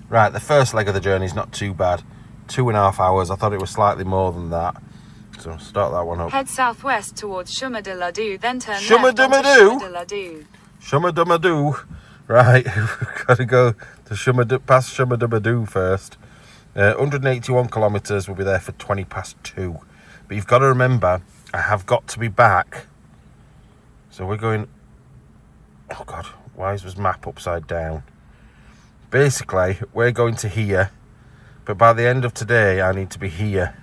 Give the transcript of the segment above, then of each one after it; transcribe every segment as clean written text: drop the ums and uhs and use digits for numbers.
Right, the first leg of the journey is not too bad. 2.5 hours. I thought it was slightly more than that. So start that one up. Head southwest towards Chemin de la Due, then turn left onto Chemin Chemin de la Due. Chemin de Madou. Right, we've got to go to past Chemin de Madou first. 181 kilometres. We'll be there for 2:20. But you've got to remember, I have got to be back. So we're going... Oh God, why is this map upside down? Basically, we're going to here, but by the end of today, I need to be here.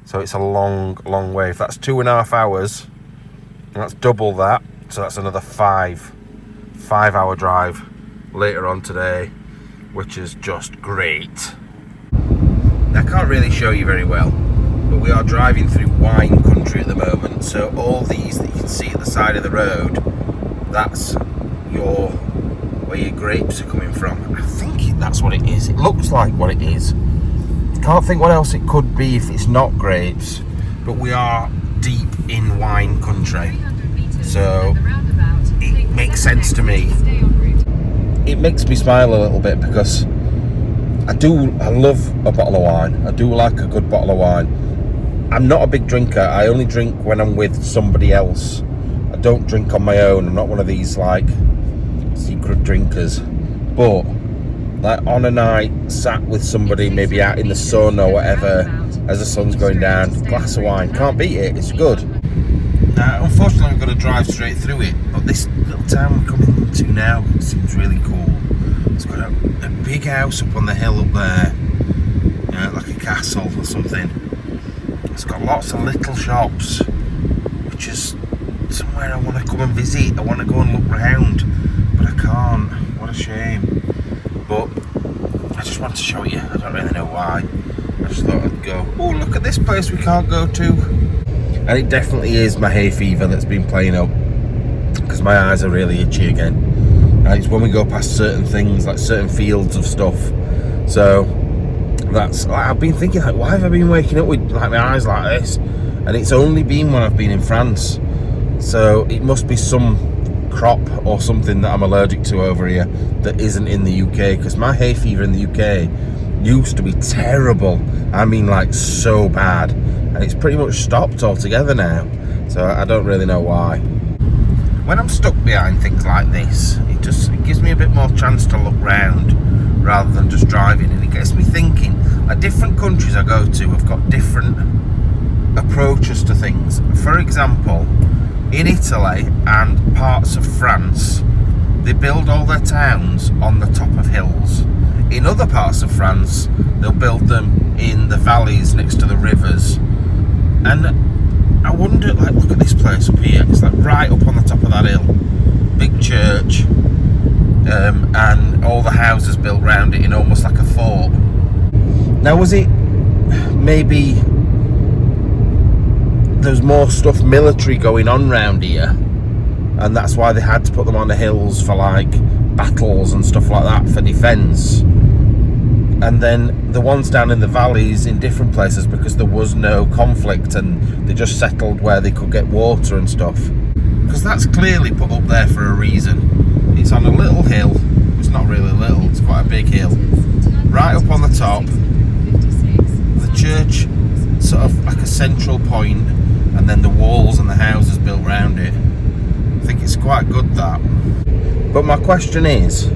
So it's a long, long way. If that's 2.5 hours, and that's double that, so that's another 5-hour drive later on today, which is just great. I can't really show you very well, but we are driving through wine country at the moment. So all these that you can see at the side of the road, that's where your grapes are coming from. I think that's what it is. It looks like what it is. Can't think what else it could be if it's not grapes. But we are deep in wine country, so it makes sense to me. It makes me smile a little bit because I love a bottle of wine. I do like a good bottle of wine. I'm not a big drinker. I only drink when I'm with somebody else. I don't drink on my own. I'm not one of these like secret drinkers. But like on a night, sat with somebody, maybe out in the sun or whatever, as the sun's going down, glass of wine, can't beat it. It's good. Unfortunately, I've got to drive straight through it. But this little town we're coming into now seems really cool. It's got a big house up on the hill up there, like a castle or something. It's got lots of little shops, which is somewhere I want to come and visit. I want to go and look round, but I can't. What a shame. But I just want to show you. I don't really know why. I just thought I'd go, oh, look at this place we can't go to. And it definitely is my hay fever that's been playing up, because my eyes are really itchy again. And it's when we go past certain things, like certain fields of stuff. So that's, I've been thinking, like, why have I been waking up with like my eyes like this? And it's only been when I've been in France. So it must be some crop or something that I'm allergic to over here that isn't in the UK, because my hay fever in the UK used to be terrible. I mean, like, so bad, and it's pretty much stopped altogether now. So I don't really know why. When I'm stuck behind things like this, it gives me a bit more chance to look round rather than just driving, and it gets me thinking. Like, different countries I go to have got different approaches to things. For example, in Italy and parts of France, they build all their towns on the top of hills. In other parts of France, they'll build them in the valleys next to the rivers. And I wonder, like, look at this place up here. It's like right up on the top of that hill. Big church, and all the houses built around it in almost like a fort. Now, was it maybe there's more stuff military going on round here, and that's why they had to put them on the hills for like battles and stuff like that for defence, and then the ones down in the valleys in different places because there was no conflict and they just settled where they could get water and stuff, because that's clearly put up there for a reason. It's on a little hill. It's not really little, it's quite a big hill, right up on the top. The church sort of like a central point, and then the walls and the houses built around it. I think it's quite good, that. But my question is,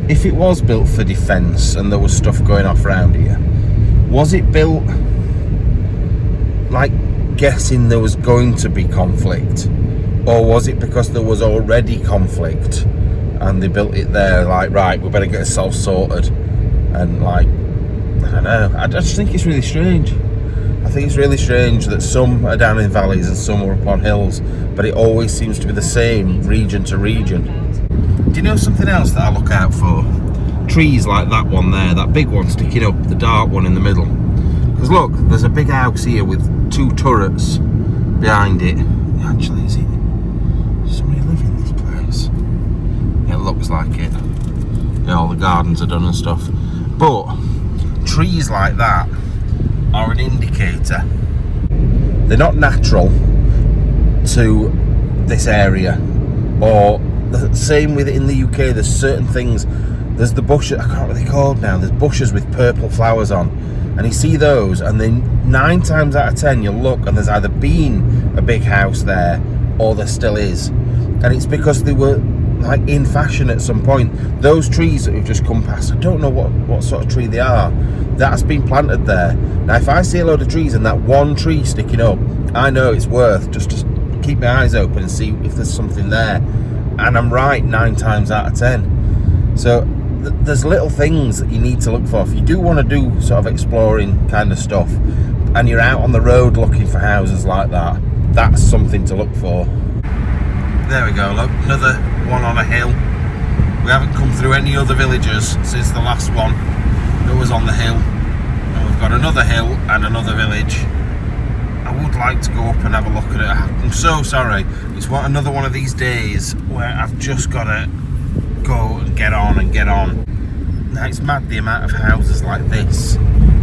if it was built for defence and there was stuff going off around here, was it built like guessing there was going to be conflict, or was it because there was already conflict and they built it there like, right, we better get ourselves sorted? And like, I don't know, I just think it's really strange. I think it's really strange that some are down in valleys and some are up on hills, but it always seems to be the same region to region. Do you know something else that I look out for? Trees like that one there, that big one sticking up, the dark one in the middle. Because look, there's a big house here with 2 turrets behind it. Actually, is it? Does somebody live in this place? Yeah, it looks like it. Yeah, all the gardens are done and stuff. But trees like that are an indicator. They're not natural to this area, or the same with it in the UK. There's certain things there's the bushes, I can't remember what they're called now, there's bushes with purple flowers on, and you see those, and then 9 times out of 10 you'll look and there's either been a big house there or there still is, and it's because they were like in fashion at some point. Those trees that we've just come past, I don't know what sort of tree they are, that's been planted there. Now if I see a load of trees and that one tree sticking up, I know it's worth just to keep my eyes open and see if there's something there, and I'm right 9 times out of 10. So there's little things that you need to look for if you do want to do sort of exploring kind of stuff, and you're out on the road looking for houses like that. That's something to look for. There we go, look, another one on a hill. We haven't come through any other villages since the last one that was on the hill, and we've got another hill and another village. I would like to go up and have a look at it. I'm so sorry, it's another one of these days where I've just got to go and get on. Now it's mad the amount of houses like this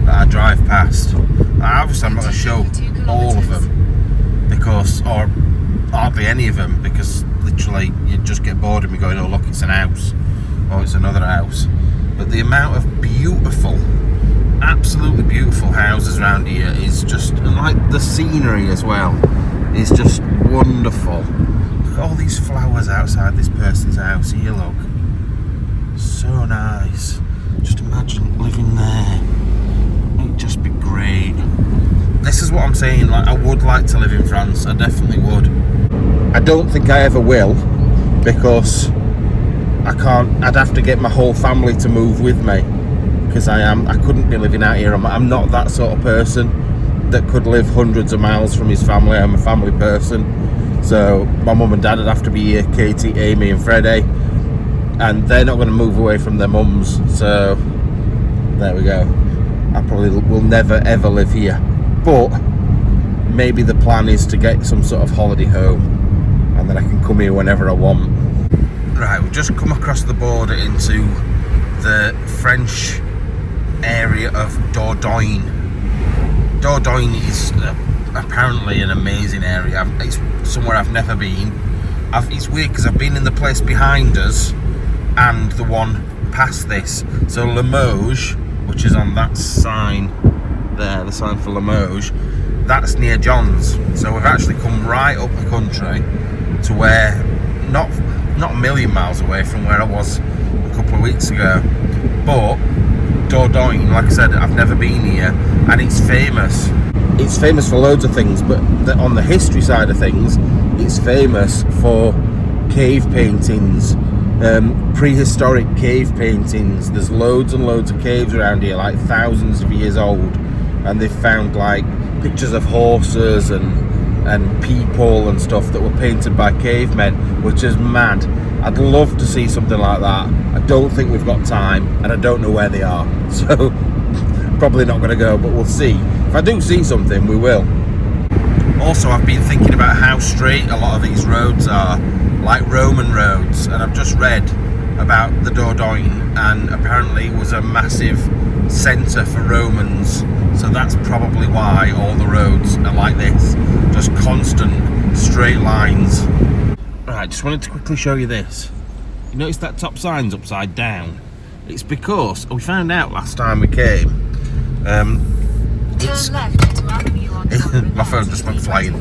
that I drive past. Obviously I'm not going to show all of them, because, or hardly any of them, because literally you just get bored of me going, oh look, it's an house, or it's another house. But the amount of beautiful, absolutely beautiful houses around here is just, and like the scenery as well, is just wonderful. Look at all these flowers outside this person's house here, look. So nice. Just imagine living there. It'd just be great. This is what I'm saying, like I would like to live in France, I definitely would. I don't think I ever will, because I can't, I'd have to get my whole family to move with me, because I couldn't be living out here. I'm not that sort of person that could live hundreds of miles from his family. I'm a family person, so my mum and dad would have to be here, Katie, Amy and Freddie, and they're not going to move away from their mums, so there we go. I probably will never ever live here, but maybe the plan is to get some sort of holiday home, and then I can come here whenever I want. Right, we've just come across the border into the French area of Dordogne. Dordogne is apparently an amazing area. It's somewhere I've never been. It's weird because I've been in the place behind us and the one past this. So Limoges, which is on that sign there, the sign for Limoges, that's near John's. So we've actually come right up the country to where, not a million miles away from where I was a couple of weeks ago, but Dordogne, like I said, I've never been here, and it's famous. It's famous for loads of things, but on the history side of things, it's famous for cave paintings, prehistoric cave paintings. There's loads and loads of caves around here, like thousands of years old, and they've found like pictures of horses and people and stuff that were painted by cavemen, which is mad. I'd love to see something like that. I don't think we've got time, and I don't know where they are, so probably not going to go, but we'll see. If I do see something, we will. Also, I've been thinking about how straight a lot of these roads are, like Roman roads, and I've just read about the Dordogne, and apparently it was a massive centre for Romans, so that's probably why all the roads are like this, just constant straight lines. Right, just wanted to quickly show you this. You notice that top sign's upside down? It's because we found out last time we came. Turn left to Avenue on my phone just went flying.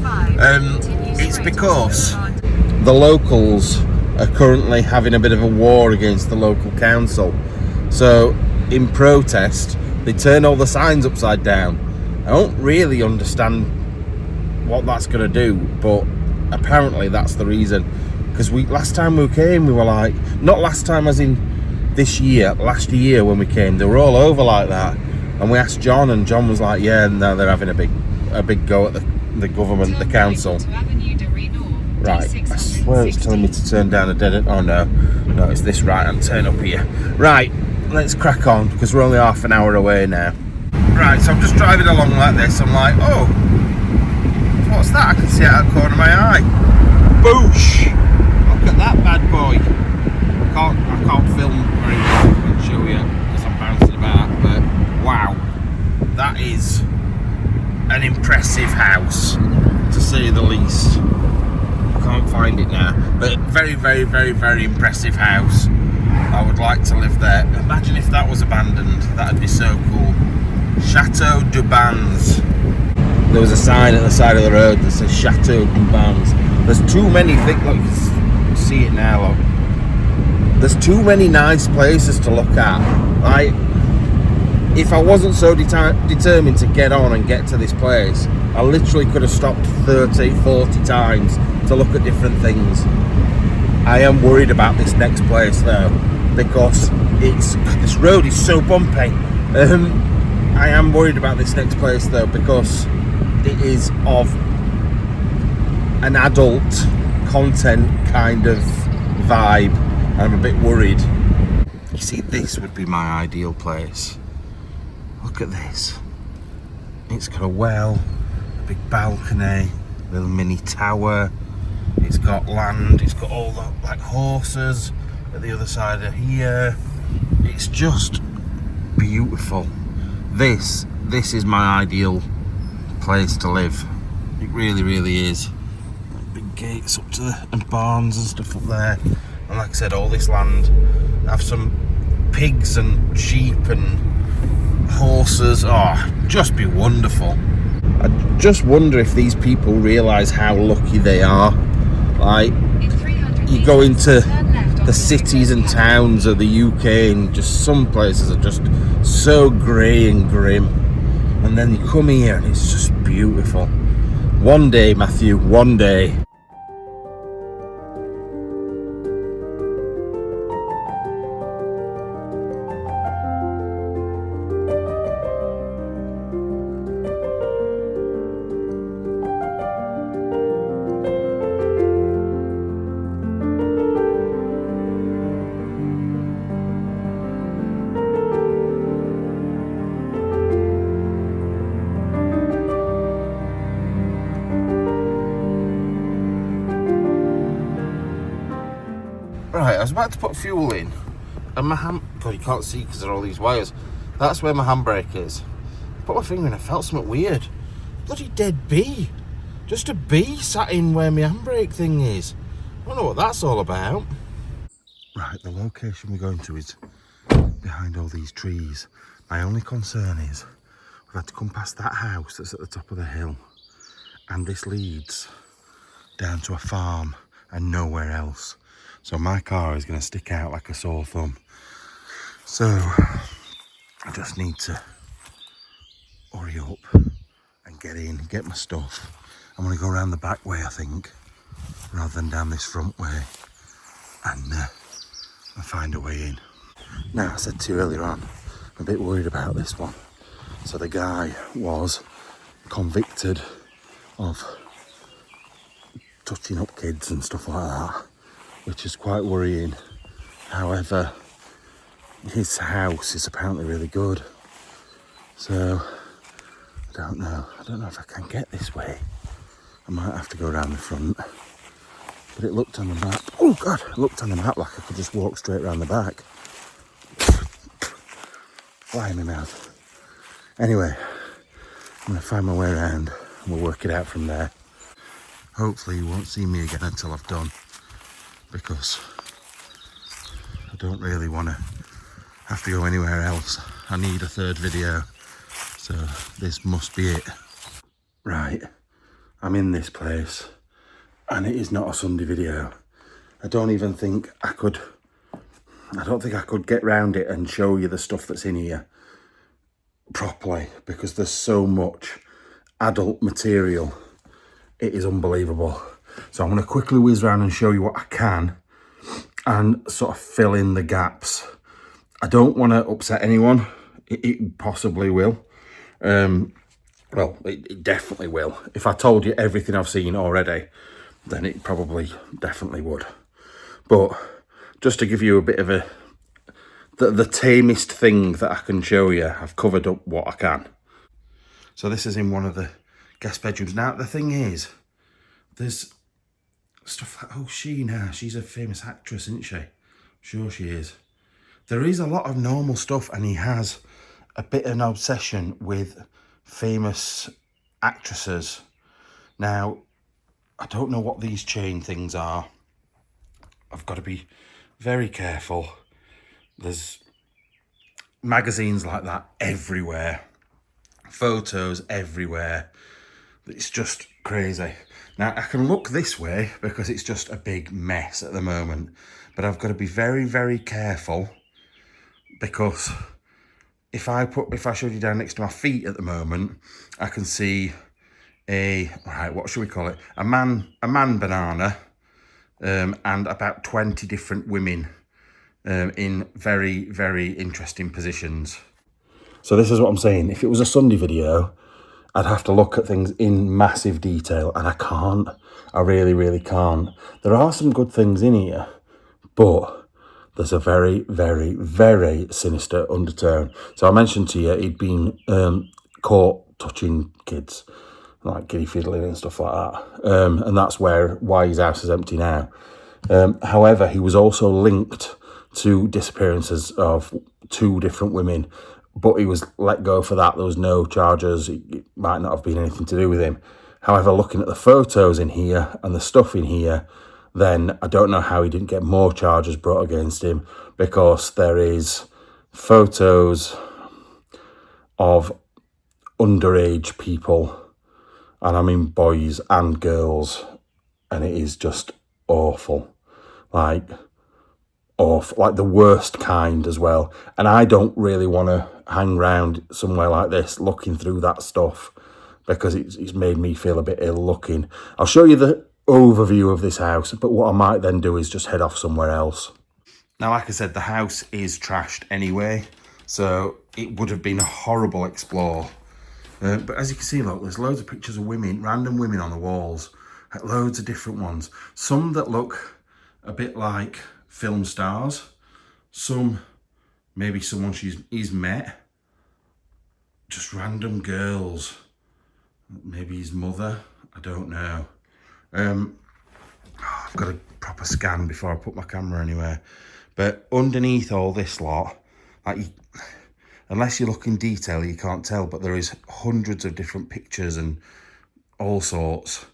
It's because the locals are currently having a bit of a war against the local council. So in protest, they turn all the signs upside down. I don't really understand what that's going to do, but apparently that's the reason. Because last time we came, we were like, not last time as in this year, last year when we came, they were all over like that. And we asked John, and John was like, yeah, no, they're having a big go at the government, the council. Right, I swear it's telling me to turn down a dead end. Oh no, it's this right hand turn up here. Right, let's crack on, because we're only half an hour away now. Right, so I'm just driving along like this. I'm like, oh, what's that? I can see it out of the corner of my eye. Boosh! Look at that bad boy. I can't film very well and show you because I'm bouncing about, but wow, that is an impressive house, to say the least. I can't find it now, but very, very, very, very impressive house. I would like to live there. Imagine if that was abandoned. That'd be so cool. Chateau de Bans. There was a sign at the side of the road that says Chateau de Bans. There's too many things. Look, you can see it now. Look. There's too many nice places to look at. Like, if I wasn't so determined to get on and get to this place, I literally could have stopped 30, 40 times to look at different things. I am worried about this next place though, because this road is so bumpy. I am worried about this next place though, because it is of an adult content kind of vibe. I'm a bit worried. You see, this would be my ideal place. Look at this. It's got a well, a big balcony, a little mini tower. It's got land, it's got all the like horses at the other side of here. It's just beautiful. This is my ideal place to live. It really, really is. Like big gates up to the, and barns and stuff up there. And like I said, all this land. Have some pigs and sheep and horses. Oh, just be wonderful. I just wonder if these people realise how lucky they are. Like, you go into the cities and towns of the UK and just some places are just so grey and grim, and then you come here and it's just beautiful. One day, Matthew, one day. Right, I was about to put fuel in, and my God, you can't see because there are all these wires. That's where my handbrake is. Put my finger in, I felt something weird. Bloody dead bee. Just a bee sat in where my handbrake thing is. I don't know what that's all about. Right, the location we're going to is behind all these trees. My only concern is we've had to come past that house that's at the top of the hill, and this leads down to a farm and nowhere else. So my car is going to stick out like a sore thumb. So I just need to hurry up and get in, get my stuff. I'm going to go around the back way, I think, rather than down this front way, and find a way in. Now, I said to you earlier on, I'm a bit worried about this one. So the guy was convicted of touching up kids and stuff like that, which is quite worrying. However, his house is apparently really good. So, I don't know if I can get this way. I might have to go around the front. But it looked on the map. Oh God, it looked on the map like I could just walk straight around the back. Fly in my mouth. Anyway, I'm going to find my way around and we'll work it out from there. Hopefully you won't see me again until I've done, because I don't really want to have to go anywhere else. I need a third video, so this must be it. Right, I'm in this place and it is not a Sunday video. I don't think I could get round it and show you the stuff that's in here properly, because there's so much adult material. It is unbelievable. So I'm going to quickly whiz around and show you what I can and sort of fill in the gaps. I don't want to upset anyone. It possibly will. Well, it definitely will. If I told you everything I've seen already, then it probably definitely would. But just to give you a bit of the tamest thing that I can show you, I've covered up what I can. So this is in one of the guest bedrooms. Now, the thing is, there's stuff like, she's a famous actress, isn't she? Sure she is. There is a lot of normal stuff, and he has a bit of an obsession with famous actresses. Now, I don't know what these chain things are. I've got to be very careful. There's magazines like that everywhere. Photos everywhere. It's just crazy. Now, I can look this way because it's just a big mess at the moment. But I've got to be very, very careful because if I showed you down next to my feet at the moment, I can see what should we call it? A man banana, and about 20 different women in very, very interesting positions. So this is what I'm saying. If it was a Sunday video, I'd have to look at things in massive detail, and I can't. I really, really can't. There are some good things in here, but there's a very, very, very sinister undertone. So I mentioned to you he'd been caught touching kids, like kiddie fiddling and stuff like that. And that's why his house is empty now. However, he was also linked to disappearances of 2 different women, but he was let go for that. There was no charges. It might not have been anything to do with him. However, looking at the photos in here and the stuff in here, then I don't know how he didn't get more charges brought against him, because there is photos of underage people, and I mean boys and girls, and it is just awful. Like the worst kind as well. And I don't really want to hang around somewhere like this looking through that stuff, because it's made me feel a bit ill looking. I'll show you the overview of this house, but what I might then do is just head off somewhere else. Now, like I said, the house is trashed anyway, so it would have been a horrible explore. But as you can see, look, there's loads of pictures of women, random women on the walls, loads of different ones. Some that look a bit like film stars, some maybe someone he's met, just random girls, maybe his mother, I don't know. I've got a proper scan before I put my camera anywhere. But underneath all this lot, like, unless you look in detail, you can't tell, but there is hundreds of different pictures and all sorts.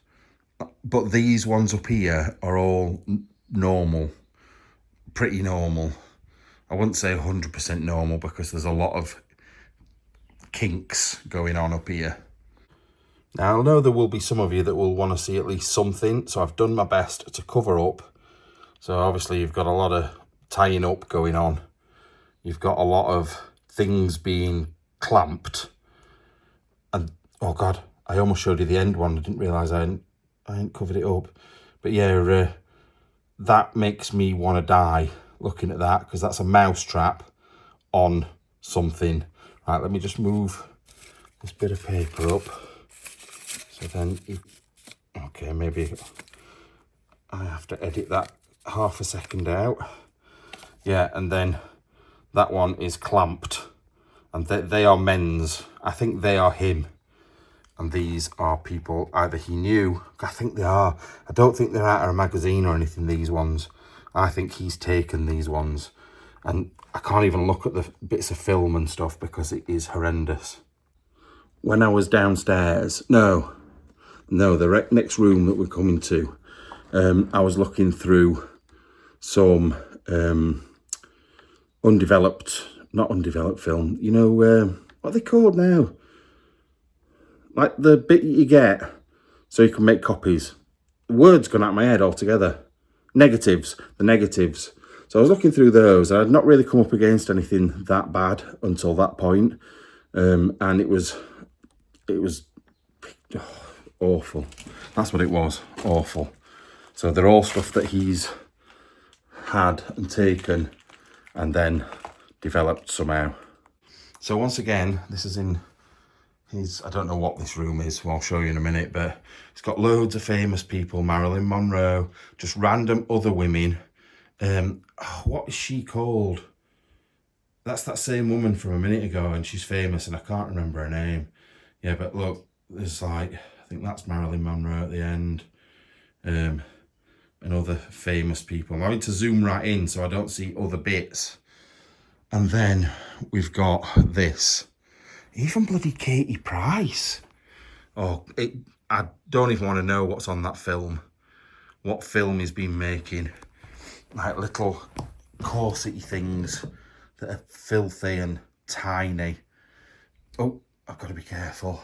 But these ones up here are all normal, pretty normal. I wouldn't say 100% normal, because there's a lot of kinks going on up here. Now, I know there will be some of you that will want to see at least something, so I've done my best to cover up. So obviously you've got a lot of tying up going on. You've got a lot of things being clamped. And, oh God, I almost showed you the end one. I didn't realise I hadn't covered it up. But yeah, that makes me want to die looking at that, because that's a mouse trap on something. Right, let me just move this bit of paper up. So then, okay, maybe I have to edit that half a second out. Yeah, and then that one is clamped, and they are men's. I think they are him, and these are people either he knew. I think they are. I don't think they're out of a magazine or anything, these ones. I think he's taken these ones, and I can't even look at the bits of film and stuff because it is horrendous. When I was downstairs, no, the next room that we're coming to, I was looking through some not undeveloped film. You know, what are they called now? Like the bit you get so you can make copies. The word's gone out of my head altogether. The negatives. So I was looking through those. I had not really come up against anything that bad until that point. And it was awful. That's what it was, awful. So they're all stuff that he's had and taken and then developed somehow. So once again, this is in I don't know what this room is, well, I'll show you in a minute, but it's got loads of famous people, Marilyn Monroe, just random other women. What is she called? That's that same woman from a minute ago, and she's famous, and I can't remember her name. Yeah, but look, there's like, I think that's Marilyn Monroe at the end, and other famous people. I'm having to zoom right in so I don't see other bits. And then we've got this. Even bloody Katie Price. Oh, I don't even want to know what's on that film. What film he's been making. Like little corsety things that are filthy and tiny. Oh, I've got to be careful.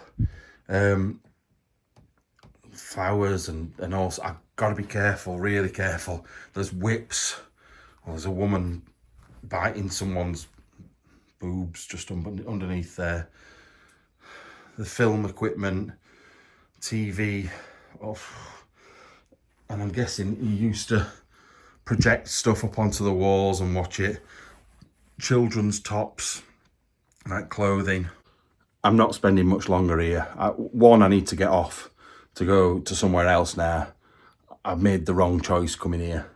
Flowers and also, I've got to be careful, really careful. There's whips. Well, there's a woman biting someone's boobs just underneath there. The film equipment, TV, and I'm guessing he used to project stuff up onto the walls and watch it. Children's tops, like clothing. I'm not spending much longer here. I need to get off to go to somewhere else now. I've made the wrong choice coming here.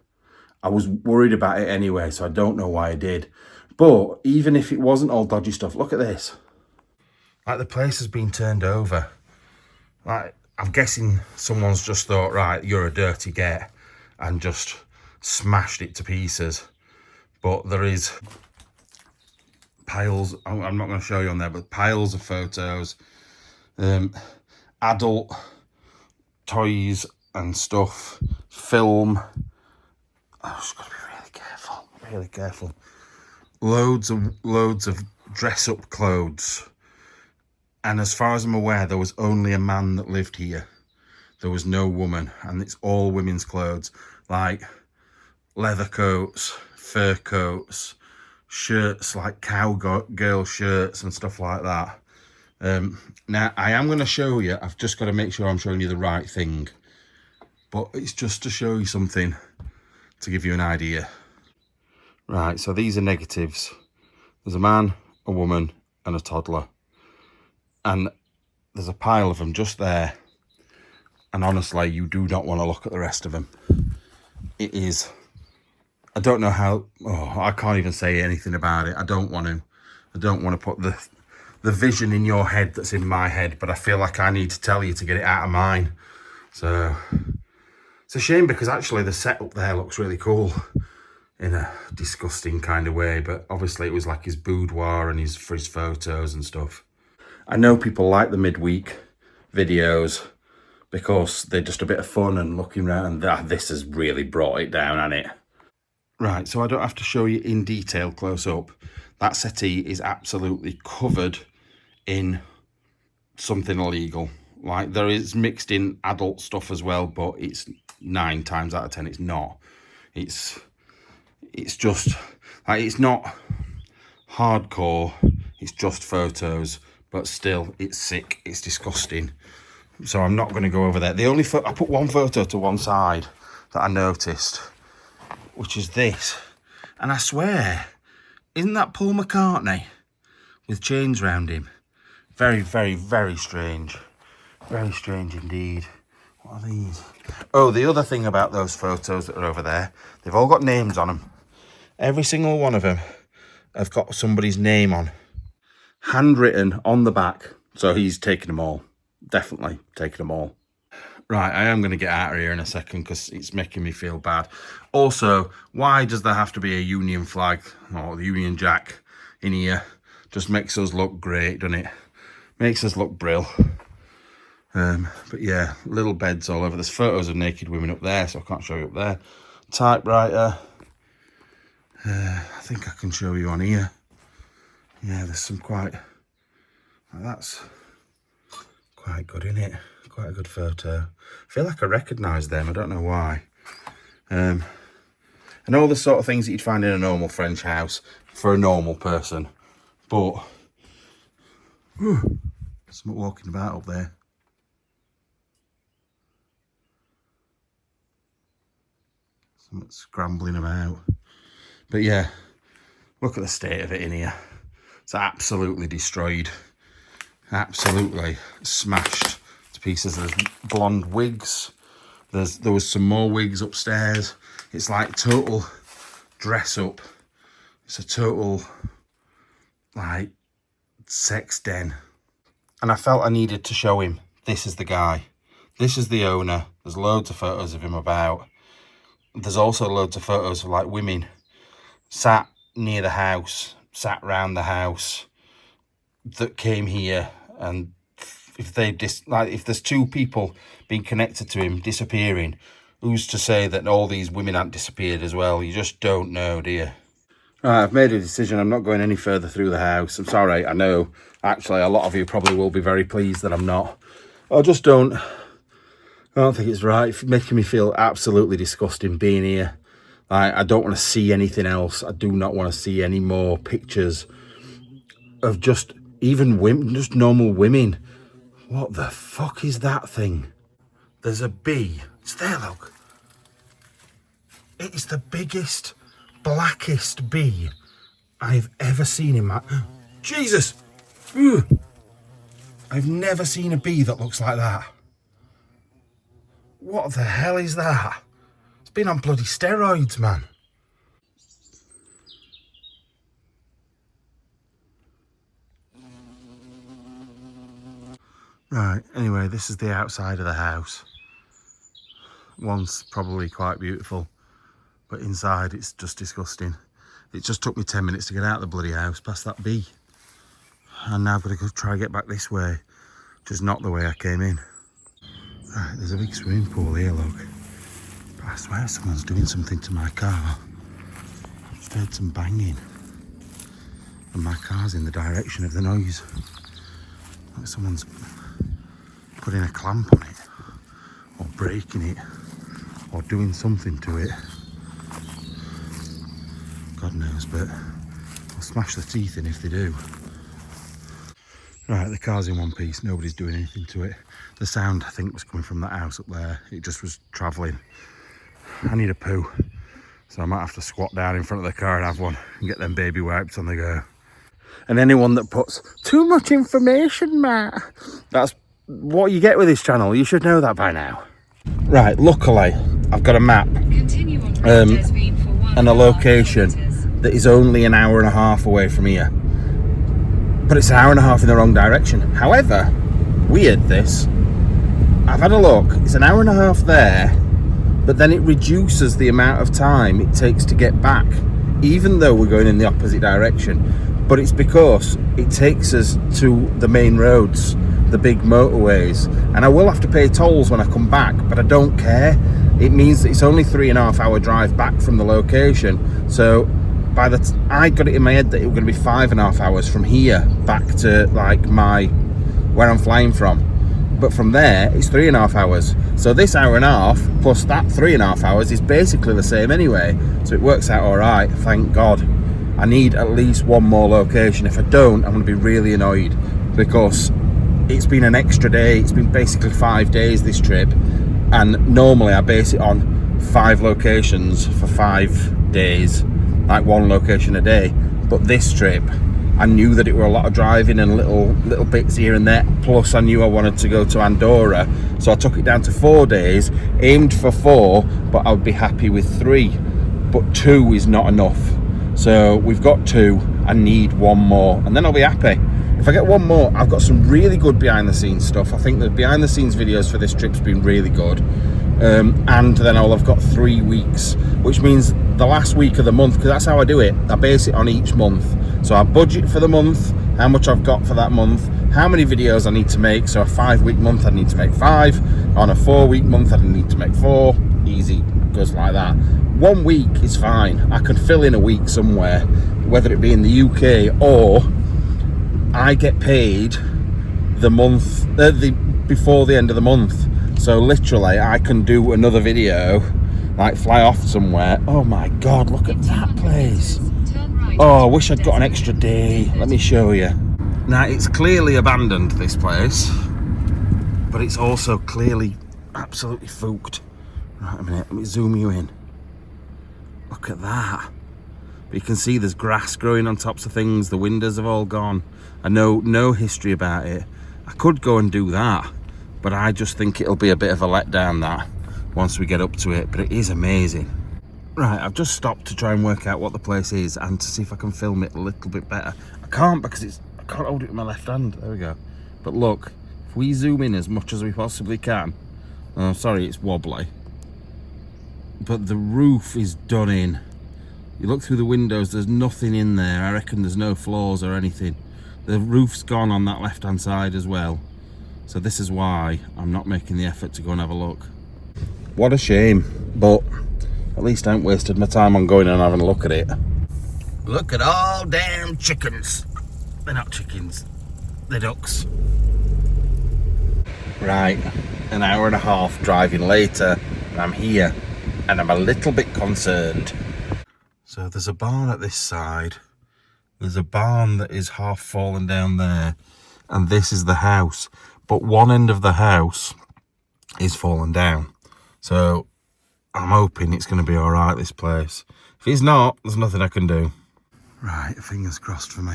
I was worried about it anyway, so I don't know why I did. But even if it wasn't all dodgy stuff, look at this. Like, the place has been turned over. Like, I'm guessing someone's just thought, right, you're a dirty get, and just smashed it to pieces. But there is piles, I'm not going to show you on there, but piles of photos, adult toys and stuff, film. I've just got to be really careful. Loads of dress-up clothes. And as far as I'm aware, there was only a man that lived here. There was no woman, and it's all women's clothes, like leather coats, fur coats, shirts like cowgirl shirts and stuff like that. Now, I am going to show you, I've just got to make sure I'm showing you the right thing. But it's just to show you something, to give you an idea. Right, so these are negatives. There's a man, a woman, and a toddler. And there's a pile of them just there. And honestly, you do not want to look at the rest of them. It is, I don't know how, I can't even say anything about it. I don't want to put the vision in your head that's in my head, but I feel like I need to tell you to get it out of mine. So it's a shame, because actually the setup there looks really cool in a disgusting kind of way, but obviously it was like his boudoir and for his photos and stuff. I know people like the midweek videos because they're just a bit of fun and looking around, and this has really brought it down, hasn't it? Right, so I don't have to show you in detail close up. That settee is absolutely covered in something illegal. Like, there is mixed in adult stuff as well, but it's 9 times out of 10 it's not. It's just, like, it's not hardcore, it's just photos, but still, it's sick, it's disgusting. So I'm not going to go over there. The only I put one photo to one side that I noticed, which is this. And I swear, isn't that Paul McCartney with chains round him? Very, very, very strange. Very strange indeed. What are these? Oh, the other thing about those photos that are over there, they've all got names on them. Every single one of them have got somebody's name on. Handwritten on the back. So he's taken them all. Definitely taken them all. Right, I am going to get out of here in a second because it's making me feel bad. Also, why does there have to be a Union flag or the Union Jack in here? Just makes us look great, doesn't it? Makes us look brill. But yeah, little beds all over. There's photos of naked women up there, so I can't show you up there. Typewriter. I think I can show you on here. Yeah, there's some quite... That's quite good, isn't it? Quite a good photo. I feel like I recognise them. I don't know why. And all the sort of things that you'd find in a normal French house for a normal person. But... someone walking about up there. Someone scrambling about. But yeah, look at the state of it in here. It's absolutely destroyed. Absolutely smashed to pieces. There's blonde wigs. There was some more wigs upstairs. It's like total dress up. It's a total, like, sex den. And I felt I needed to show him. This is the guy. This is the owner. There's loads of photos of him about. There's also loads of photos of, like, women sat near the house, sat round the house, that came here. And if if there's 2 people being connected to him disappearing, who's to say that all these women haven't disappeared as well? You just don't know, do you? Right, I've made a decision. I'm not going any further through the house. I'm sorry. I know, actually, a lot of you probably will be very pleased that I'm not. I just don't. I don't think it's right. It's making me feel absolutely disgusting being here. I don't want to see anything else. I do not want to see any more pictures of just even women, just normal women. What the fuck is that thing? There's a bee. It's there, look. It is the biggest, blackest bee I've ever seen in my... Jesus! Ugh. I've never seen a bee that looks like that. What the hell is that? It's been on bloody steroids, man. Right, anyway, this is the outside of the house. Once probably quite beautiful, but inside it's just disgusting. It just took me 10 minutes to get out of the bloody house past that bee. And now I've got to go try and get back this way, which is not the way I came in. Right, there's a big swimming pool here, look. But I swear someone's doing something to my car. I've just heard some banging. And my car's in the direction of the noise. Like someone's putting a clamp on it, or breaking it, or doing something to it. God knows, but I'll smash the teeth in if they do. Right, the car's in one piece, nobody's doing anything to it. The sound, I think, was coming from that house up there. It just was travelling. I need a poo, so I might have to squat down in front of the car and have one and get them baby wipes on the go. And anyone that puts too much information, Matt, that's what you get with this channel. You should know that by now. Right, luckily, I've got a map and a location that is only an hour and a half away from here. But it's an hour and a half in the wrong direction. However, weird this. I've had a look. It's an hour and a half there, but then it reduces the amount of time it takes to get back, even though we're going in the opposite direction. But it's because it takes us to the main roads, the big motorways, and I will have to pay tolls when I come back, but I don't care. It means that it's only 3.5 hour drive back from the location. So by the I got it in my head that it was going to be 5.5 hours from here back to like where I'm flying from, but from there it's 3.5 hours. So this hour and a half plus that 3.5 hours is basically the same anyway, so it works out all right, thank God. I need at least one more location. If I don't, I'm going to be really annoyed, because it's been an extra day. It's been basically 5 days this trip, and normally I base it on 5 locations for 5 days, like one location a day. But this trip, I knew that it were a lot of driving and little bits here and there, plus I knew I wanted to go to Andorra, so I took it down to 4 days, aimed for 4, but I would be happy with 3, but 2 is not enough. So we've got 2, I need 1 more, and then I'll be happy. If I get 1 more, I've got some really good behind the scenes stuff. I think the behind the scenes videos for this trip's been really good. And then I'll have got 3 weeks, which means the last week of the month, because that's how I do it. I base it on each month. So I budget for the month, how much I've got for that month, how many videos I need to make. So a 5-week month, I need to make 5. On a 4-week month, I need to make 4. Easy, goes like that. 1 week is fine. I can fill in a week somewhere, whether it be in the UK or I get paid the month before the end of the month. So literally I can do another video, like fly off somewhere. Oh my God, look at that place. Oh, I wish I'd got an extra day. Let me show you. Now it's clearly abandoned, this place, but it's also clearly absolutely fooked. Right, a minute, let me zoom you in. Look at that. But you can see there's grass growing on tops of things. The windows have all gone. I know no history about it. I could go and do that, but I just think it'll be a bit of a letdown that once we get up to it. But it is amazing. Right, I've just stopped to try and work out what the place is and to see if I can film it a little bit better. I can't, because I can't hold it with my left hand. There we go. But look, if we zoom in as much as we possibly can. Oh, sorry, it's wobbly. But the roof is done in. You look through the windows, there's nothing in there. I reckon there's no floors or anything. The roof's gone on that left hand side as well. So this is why I'm not making the effort to go and have a look. What a shame, but at least I haven't wasted my time on going and having a look at it. Look at all damn chickens. They're not chickens, they're ducks. Right, an hour and a half driving later, and I'm here, and I'm a little bit concerned. So there's a barn at this side. There's a barn that is half fallen down there, and this is the house. But one end of the house is fallen down. So I'm hoping it's going to be all right, this place. If it's not, there's nothing I can do. Right, fingers crossed for me.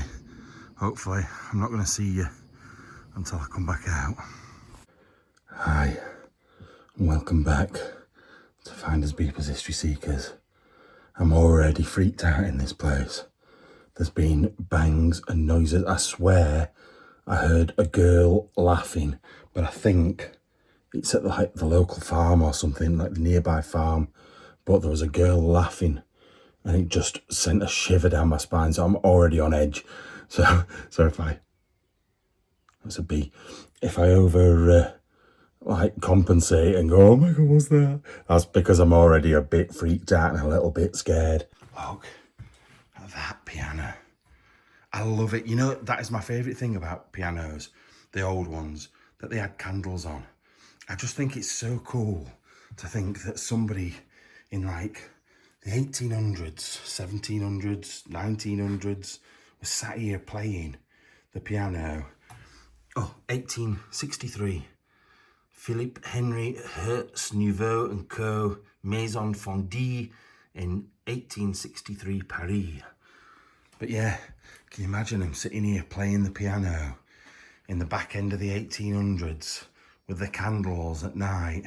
Hopefully, I'm not going to see you until I come back out. Hi, and welcome back to Finders Beepers History Seekers. I'm already freaked out in this place. There's been bangs and noises. I swear I heard a girl laughing, but I think it's at the local farm or something, like the nearby farm. But there was a girl laughing, and it just sent a shiver down my spine. So I'm already on edge. So that's a B. If I compensate and go, oh my God, what's that? That's because I'm already a bit freaked out and a little bit scared. Look at that piano. I love it. You know, that is my favourite thing about pianos, the old ones, that they had candles on. I just think it's so cool to think that somebody in like the 1800s, 1700s, 1900s was sat here playing the piano. Oh, 1863. Philippe Henry Hertz Nouveau and Co. Maison Fondue in 1863 Paris. But yeah, can you imagine him sitting here playing the piano in the back end of the 1800s with the candles at night,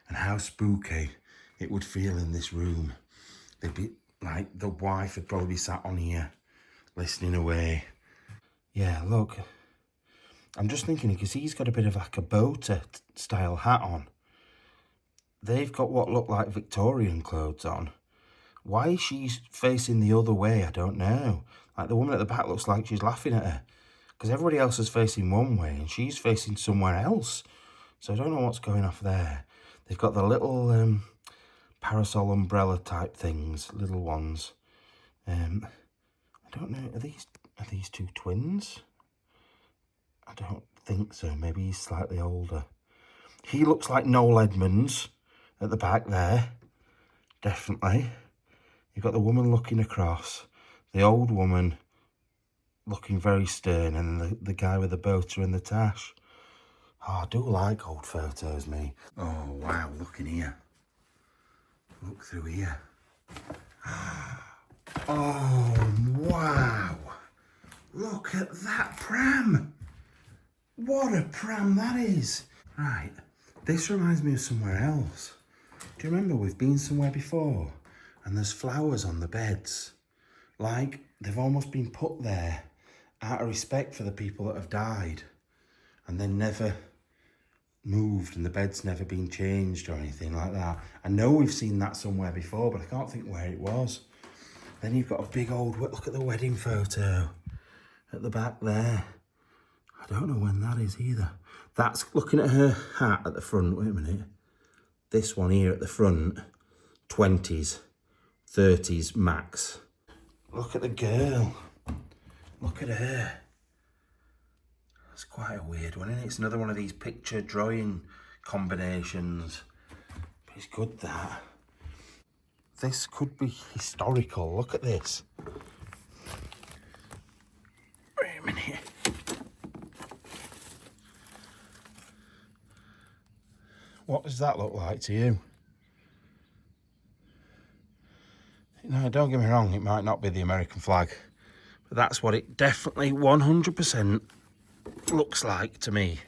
and how spooky it would feel in this room. They'd be like, the wife would probably be sat on here listening away. Yeah, look, I'm just thinking, because he's got a bit of like a boater style hat on. They've got what look like Victorian clothes on. Why is she facing the other way? I don't know. Like, the woman at the back looks like she's laughing at her, because everybody else is facing one way and she's facing somewhere else. So I don't know what's going off there. They've got the little parasol umbrella type things, little ones. I don't know, are these two twins? I don't think so. Maybe he's slightly older. He looks like Noel Edmonds at the back there. Definitely. You've got the woman looking across, the old woman looking very stern, and the guy with the boater and the tash. Oh, I do like old photos, me. Oh, wow, look in here. Look through here. Oh, wow. Look at that pram. What a pram that is. Right, this reminds me of somewhere else. Do you remember we've been somewhere before and there's flowers on the beds? Like, they've almost been put there out of respect for the people that have died, and then never moved, and the bed's never been changed or anything like that. I know we've seen that somewhere before, but I can't think where it was. Then you've got a big old, look at the wedding photo at the back there. I don't know when that is either. That's looking at her hat at the front. Wait a minute. This one here at the front, 20s, 30s max. Look at the girl. Look at her. It's quite a weird one, isn't it? It's another one of these picture drawing combinations. But it's good, that. This could be historical. Look at this. Wait a minute. What does that look like to you? No, don't get me wrong, it might not be the American flag, but that's what it definitely 100% looks like to me.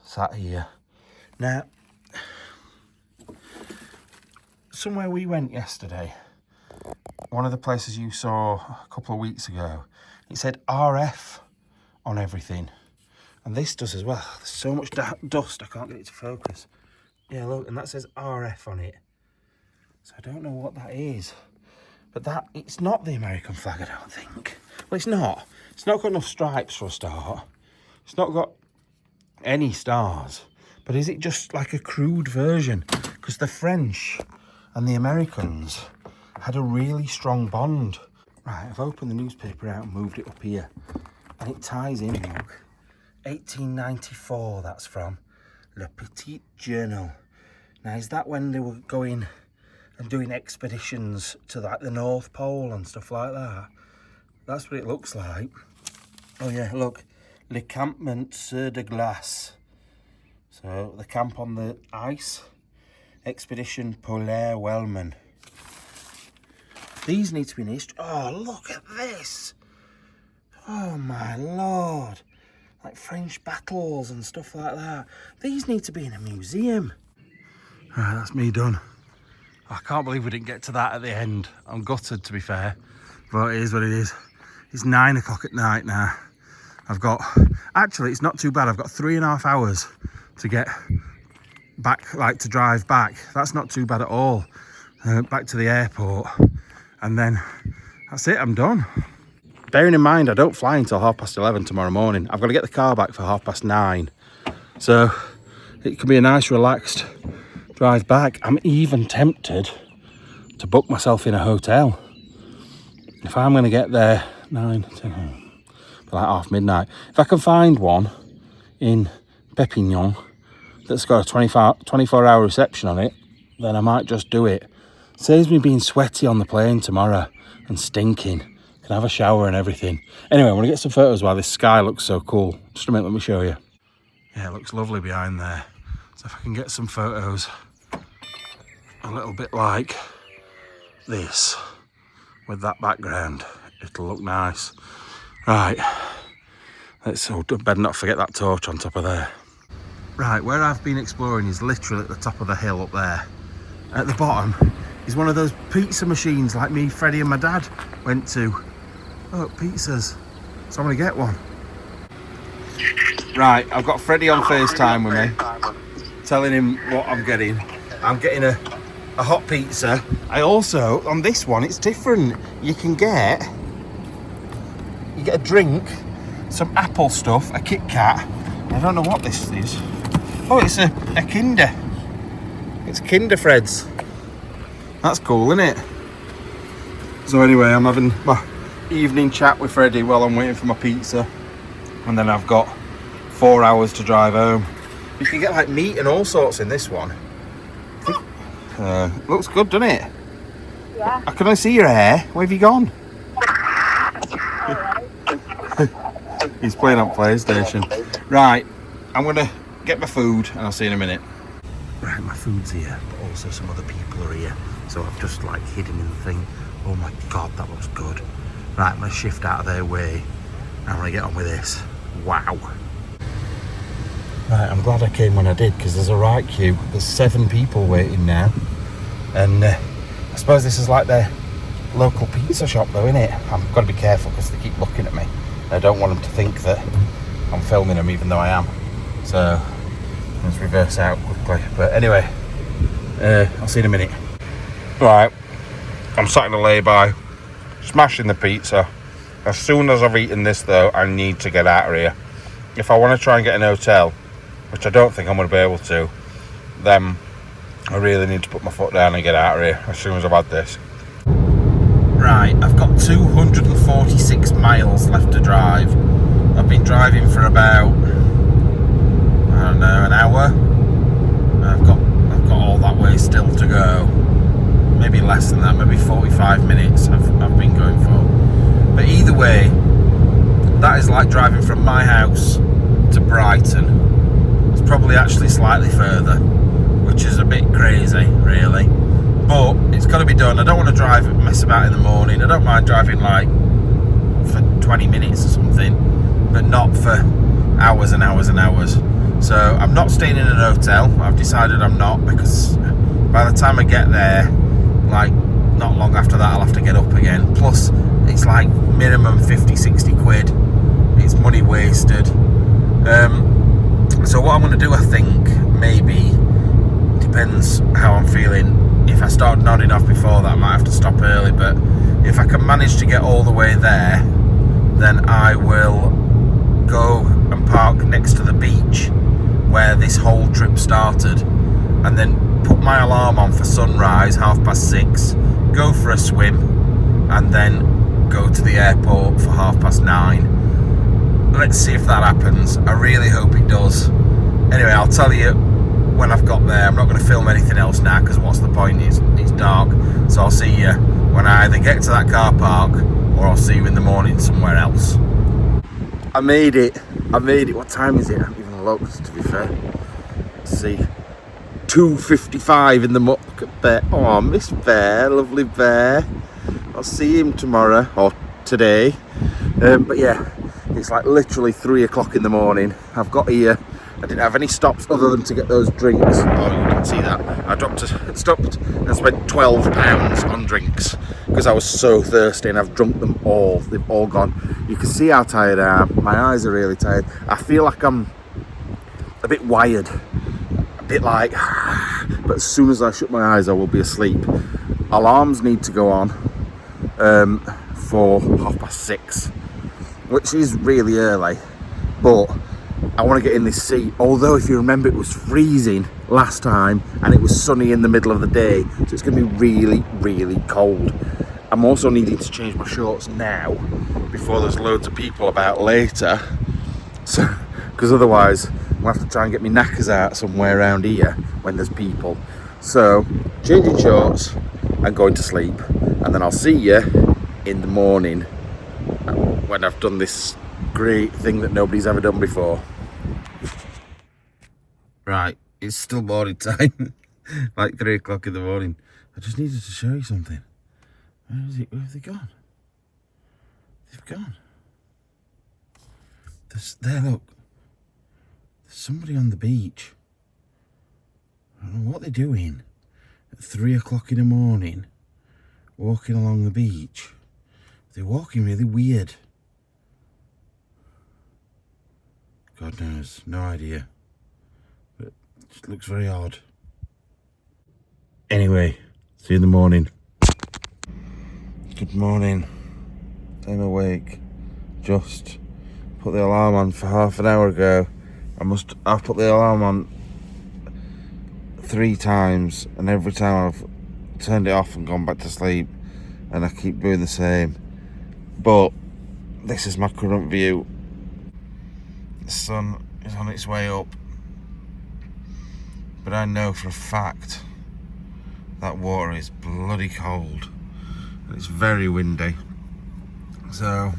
Sat here. Now, somewhere we went yesterday, one of the places you saw a couple of weeks ago, it said RF on everything. And this does as well. There's so much dust, I can't get it to focus. Yeah, look, and that says RF on it. So I don't know what that is. But it's not the American flag, I don't think. Well, it's not. It's not got enough stripes for a start. It's not got any stars. But is it just like a crude version? Because the French and the Americans had a really strong bond. Right, I've opened the newspaper out and moved it up here. And it ties in, look. 1894, that's from Le Petit Journal. Now, is that when they were going and doing expeditions to like the North Pole and stuff like that? That's what it looks like. Oh yeah, look. Le Campement sur de glace. So, the camp on the ice. Expedition Polaire Wellman. These need to be in history. Oh, look at this. Oh my lord. Like French battles and stuff like that. These need to be in a museum. Right, that's me done. I can't believe we didn't get to that at the end. I'm gutted, to be fair. But it is what it is. It's 9 o'clock at night now. I've got... Actually, it's not too bad. I've got 3.5 hours to get back, like to drive back. That's not too bad at all. Back to the airport. And then that's it, I'm done. Bearing in mind, I don't fly until 11:30 tomorrow morning. I've got to get the car back for 9:30. So it can be a nice, relaxed drive back. I'm even tempted to book myself in a hotel. If I'm going to get there 9, 10, like half midnight. If I can find one in Perpignan that's got a 24-hour reception on it, then I might just do it. Saves me being sweaty on the plane tomorrow and stinking. Can have a shower and everything. Anyway, I want to get some photos while this sky looks so cool. Just a minute, let me show you. Yeah, it looks lovely behind there. So if I can get some photos a little bit like this with that background, it'll look nice. Right, let's better not forget that torch on top of there. Right, where I've been exploring is literally at the top of the hill up there. At the bottom is one of those pizza machines like me, Freddie and my dad went to. Oh, pizzas. So I'm gonna get one. Right, I've got Freddie on FaceTime with me, telling him what I'm getting. I'm getting a hot pizza. I also, on this one, it's different. You get a drink, some apple stuff, a Kit Kat. I don't know what this is. Oh, it's a Kinder. It's Kinder Freds. That's cool, isn't it? So anyway, I'm having my evening chat with Freddie while I'm waiting for my pizza. And then I've got 4 hours to drive home. You can get like meat and all sorts in this one. Looks good, doesn't it? Yeah. Can I see your hair? Where have you gone? He's playing on PlayStation. Right, I'm gonna get my food and I'll see you in a minute. Right, my food's here, but also some other people are here. So I've just like hidden in the thing. Oh my God, that looks good. Right, I'm gonna shift out of their way. I'm gonna get on with this. Wow. Right, I'm glad I came when I did because there's a right queue. There's 7 people waiting now. And I suppose this is like their local pizza shop though, innit? I've got to be careful because they keep looking at me. I don't want them to think that I'm filming them even though I am. So let's reverse out quickly. But anyway, I'll see you in a minute. Right, I'm sat in a lay-by, smashing the pizza. As soon as I've eaten this though, I need to get out of here. If I want to try and get an hotel, which I don't think I'm going to be able to, then I really need to put my foot down and get out of here as soon as I've had this. Right, I've got 246 miles left to drive. I've been driving for about, I don't know, an hour. I've got all that way still to go. Maybe less than that, maybe 45 minutes I've been going for. But either way, that is like driving from my house to Brighton. It's probably actually slightly further, which is a bit crazy, really. But it's got to be done. I don't want to mess about in the morning. I don't mind driving like for 20 minutes or something, but not for hours and hours and hours. So I'm not staying in an hotel. I've decided I'm not, because by the time I get there, like not long after that, I'll have to get up again. Plus, it's like minimum 50-60 quid. It's money wasted. So what I'm going to do, I think, maybe, depends how I'm feeling. If I start nodding off before that, I might have to stop early. But if I can manage to get all the way there, then I will go and park next to the beach where this whole trip started, and then put my alarm on for sunrise, 6:30, go for a swim, and then go to the airport for 9:30. Let's see if that happens. I really hope it does. Anyway, I'll tell you when I've got there. I'm not going to film anything else now because what's the point? It's dark. So I'll see you when I either get to that car park or I'll see you in the morning somewhere else. I made it. What time is it? I haven't even looked, to be fair. Let's see. 2:55 in the muck at Bear. Oh, Miss Bear, lovely Bear. I'll see him tomorrow or today. But yeah, it's like literally 3 o'clock in the morning. I've got here. I didn't have any stops other than to get those drinks. Oh, you didn't see that. I stopped and spent £12 on drinks because I was so thirsty, and I've drunk them all. They've all gone. You can see how tired I am. My eyes are really tired. I feel like I'm a bit wired. A bit like, but as soon as I shut my eyes, I will be asleep. Alarms need to go on for 6:30, which is really early, but I want to get in this seat. Although, if you remember, it was freezing last time and it was sunny in the middle of the day, so it's going to be really, really cold. I'm also needing to change my shorts now before there's loads of people about later, so because otherwise I'm going to have to try and get my knackers out somewhere around here when there's people. So, changing shorts and going to sleep, and then I'll see you in the morning when I've done this great thing that nobody's ever done before. Right, it's still morning time, like 3 o'clock in the morning. I just needed to show you something. Where is it? Where have they gone? They've gone. There, look. There's somebody on the beach. I don't know what they're doing at 3 o'clock in the morning, walking along the beach. They're walking really weird. God knows, no idea. But it just looks very odd. Anyway, see you in the morning. Good morning. I'm awake. Just put the alarm on for half an hour ago. I've put the alarm on 3 times, and every time I've turned it off and gone back to sleep, and I keep doing the same. But this is my current view. The sun is on its way up, but I know for a fact that water is bloody cold and it's very windy, so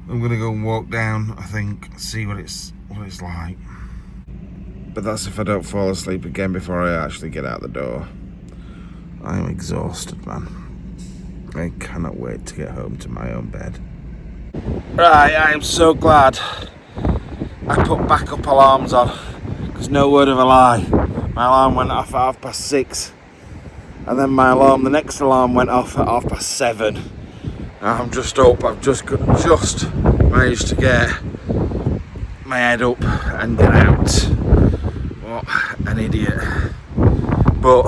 I'm gonna go and walk down, I think, see what it's like. But that's if I don't fall asleep again before I actually get out the door. I am exhausted, man. I cannot wait to get home to my own bed. Right, I am so glad I put backup alarms on, because no word of a lie, my alarm went off at 6:30, and then the next alarm went off at 7:30. I'm just up. I've just managed to get my head up and get out. What an idiot! But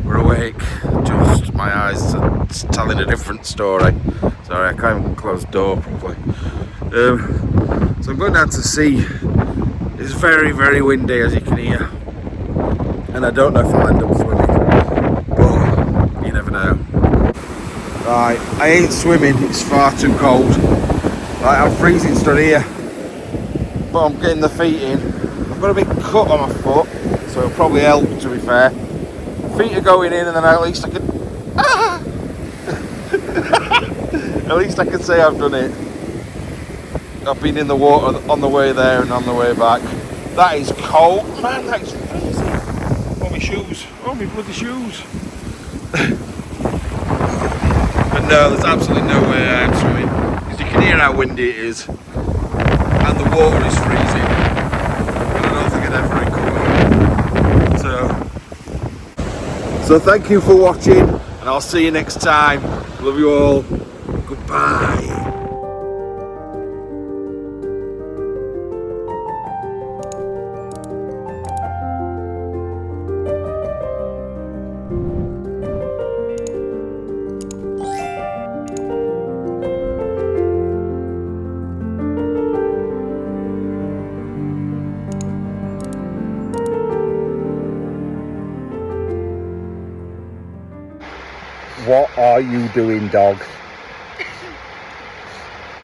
we're awake. Just my eyes are telling a different story. Sorry, I can't even close the door properly. So I'm going down to sea. It's very, very windy, as you can hear, and I don't know if I'll end up swimming, but you never know. Right, I ain't swimming, it's far too cold. Right, I'm freezing stood here, but I'm getting the feet in. I've got a big cut on my foot, so it'll probably help, to be fair. Feet are going in, and then at least I can... At least I can say I've done it. I've been in the water on the way there and on the way back. That is cold, man, that is freezing. Oh, my shoes. Oh, my bloody shoes. But no, there's absolutely no way I am swimming, because you can hear how windy it is, and the water is freezing, and I don't think I'd ever recover. So thank you for watching, and I'll see you next time. Love you all. Goodbye. What are you doing, dog?